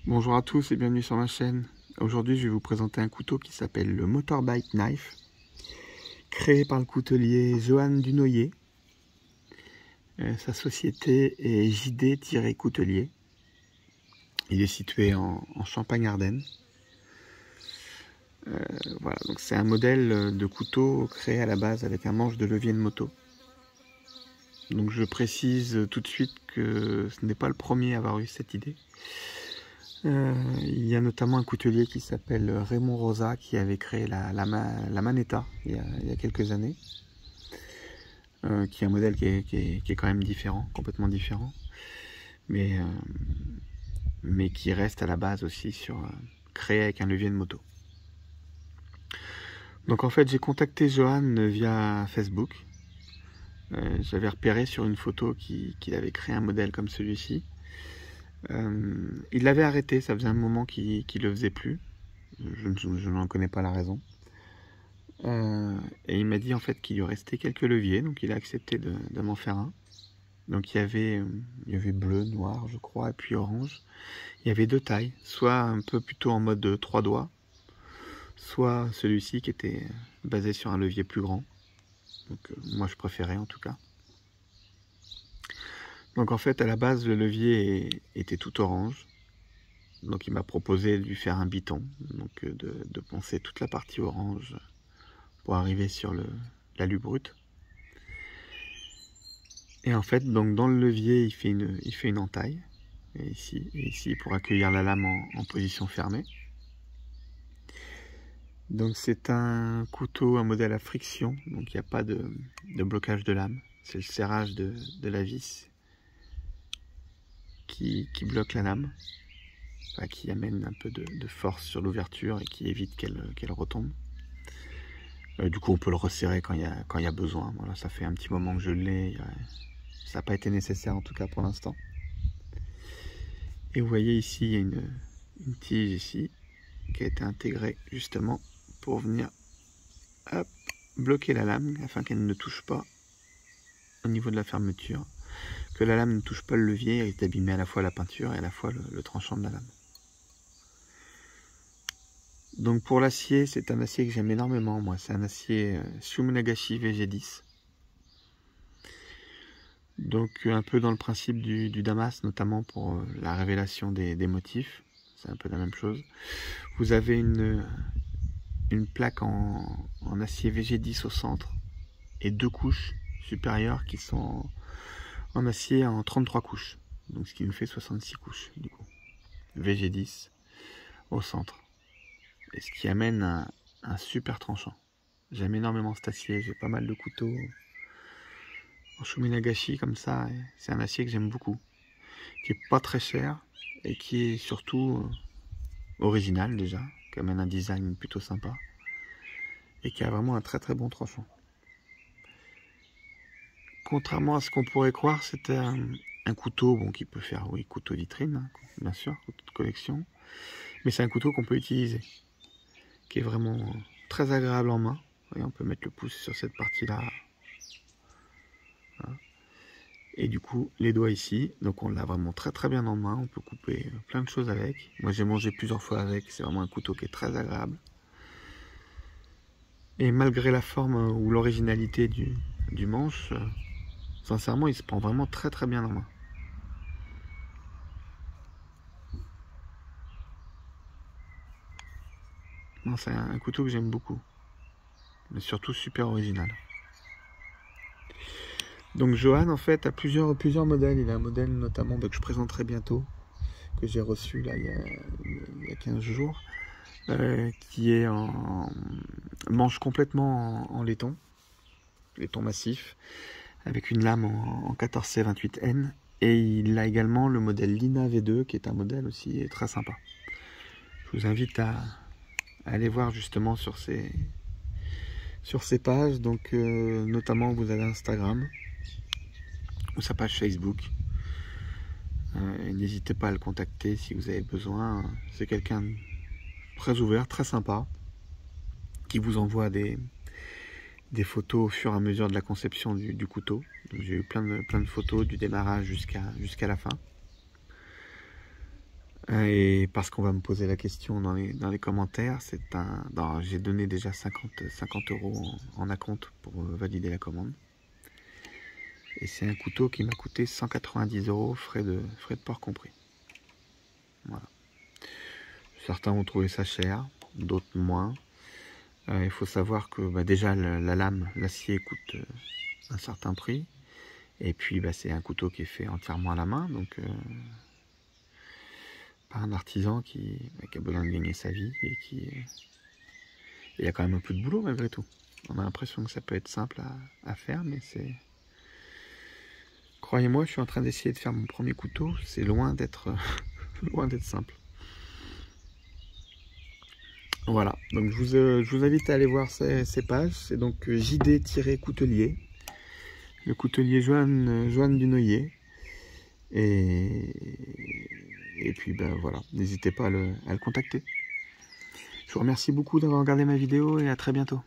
Bonjour à tous et bienvenue sur ma chaîne. Aujourd'hui je vais vous présenter un couteau qui s'appelle le Motorbike Knife, créé par le coutelier Johan Dunoyer. Sa société est JD-Coutelier. Il est situé en Champagne-Ardenne. Voilà, donc c'est un modèle de couteau créé à la base avec un manche de levier de moto. Donc je précise tout de suite que ce n'est pas le premier à avoir eu cette idée. Il y a notamment un coutelier qui s'appelle Raymond Rosa qui avait créé la Manetta il y a quelques années, qui est un modèle qui est quand même différent, complètement différent, mais qui reste à la base aussi créé avec un levier de moto. Donc en fait j'ai contacté Johan via Facebook. J'avais repéré sur une photo qu'il avait créé un modèle comme celui-ci. Il l'avait arrêté, ça faisait un moment qu'il le faisait plus. Je n'en connais pas la raison. Et il m'a dit en fait qu'il lui restait quelques leviers, donc il a accepté de m'en faire un. Donc il y avait bleu, noir je crois, et puis orange. Il y avait deux tailles, soit un peu plutôt en mode 3 doigts, soit celui-ci qui était basé sur un levier plus grand. Donc moi je préférais en tout cas. Donc en fait à la base le levier était tout orange. Donc il m'a proposé de lui faire un biton, donc de poncer toute la partie orange pour arriver sur l'alu brut. Et en fait donc dans le levier il fait une entaille, et ici pour accueillir la lame en position fermée. Donc c'est un couteau, un modèle à friction, donc il n'y a pas de blocage de lame, c'est le serrage de la vis qui bloque la lame, enfin, qui amène un peu de force sur l'ouverture et qui évite qu'elle retombe. Du coup on peut le resserrer quand il y a besoin. Voilà, ça fait un petit moment que je l'ai, ça n'a pas été nécessaire en tout cas pour l'instant. Et vous voyez ici il y a une tige ici qui a été intégrée justement pour venir hop, bloquer la lame afin qu'elle ne touche pas au niveau de la fermeture, que la lame ne touche pas le levier et d'abîmer à la fois la peinture et à la fois le tranchant de la lame. Donc pour l'acier, c'est un acier que j'aime énormément moi, c'est un acier Shumunagashi VG10. Donc un peu dans le principe du Damas, notamment pour la révélation des motifs, c'est un peu la même chose. Vous avez une plaque en acier VG10 au centre et deux couches supérieures qui sont en acier en 33 couches, donc ce qui nous fait 66 couches du coup. VG10 au centre, et ce qui amène un super tranchant. J'aime énormément cet acier, j'ai pas mal de couteaux en Shumunagashi comme ça, c'est un acier que j'aime beaucoup, qui est pas très cher et qui est surtout original déjà, qui amène un design plutôt sympa et qui a vraiment un très très bon tranchant. Contrairement à ce qu'on pourrait croire, c'est un couteau bon, qui peut faire, oui, couteau vitrine, hein, bien sûr, couteau de collection, mais c'est un couteau qu'on peut utiliser, qui est vraiment très agréable en main. Voyez, on peut mettre le pouce sur cette partie-là. Voilà. Et du coup, les doigts ici, donc on l'a vraiment très très bien en main, on peut couper plein de choses avec. Moi j'ai mangé plusieurs fois avec, c'est vraiment un couteau qui est très agréable. Et malgré la forme ou l'originalité du manche, sincèrement il se prend vraiment très très bien en main. C'est un couteau que j'aime beaucoup, mais surtout super original. Donc Johan en fait a plusieurs modèles. Il a un modèle notamment que je présenterai bientôt, que j'ai reçu là il y a 15 jours, qui est en manche complètement en laiton massif, avec une lame en 14C28N, et il a également le modèle Lina V2 qui est un modèle aussi très sympa. Je vous invite à aller voir justement sur ces pages, donc notamment vous avez Instagram ou sa page Facebook. N'hésitez pas à le contacter si vous avez besoin. C'est quelqu'un de très ouvert, très sympa, qui vous envoie des photos au fur et à mesure de la conception du couteau. J'ai eu plein de photos du démarrage jusqu'à la fin. Et parce qu'on va me poser la question dans les commentaires, j'ai donné déjà 50 € en acompte pour valider la commande. Et c'est un couteau qui m'a coûté 190 €, frais de port compris. Voilà. Certains ont trouvé ça cher, d'autres moins. Il faut savoir que déjà la lame, l'acier coûte un certain prix. Et puis c'est un couteau qui est fait entièrement à la main, donc par un artisan qui a besoin de gagner sa vie et il y a quand même un peu de boulot malgré tout. On a l'impression que ça peut être simple à faire, mais c'est... Croyez-moi, je suis en train d'essayer de faire mon premier couteau, c'est loin d'être loin d'être simple. Voilà, donc je vous invite à aller voir ces pages. C'est donc JD-Coutelier, le coutelier Joanne Dunoyer. Et puis voilà, n'hésitez pas à le contacter. Je vous remercie beaucoup d'avoir regardé ma vidéo et à très bientôt.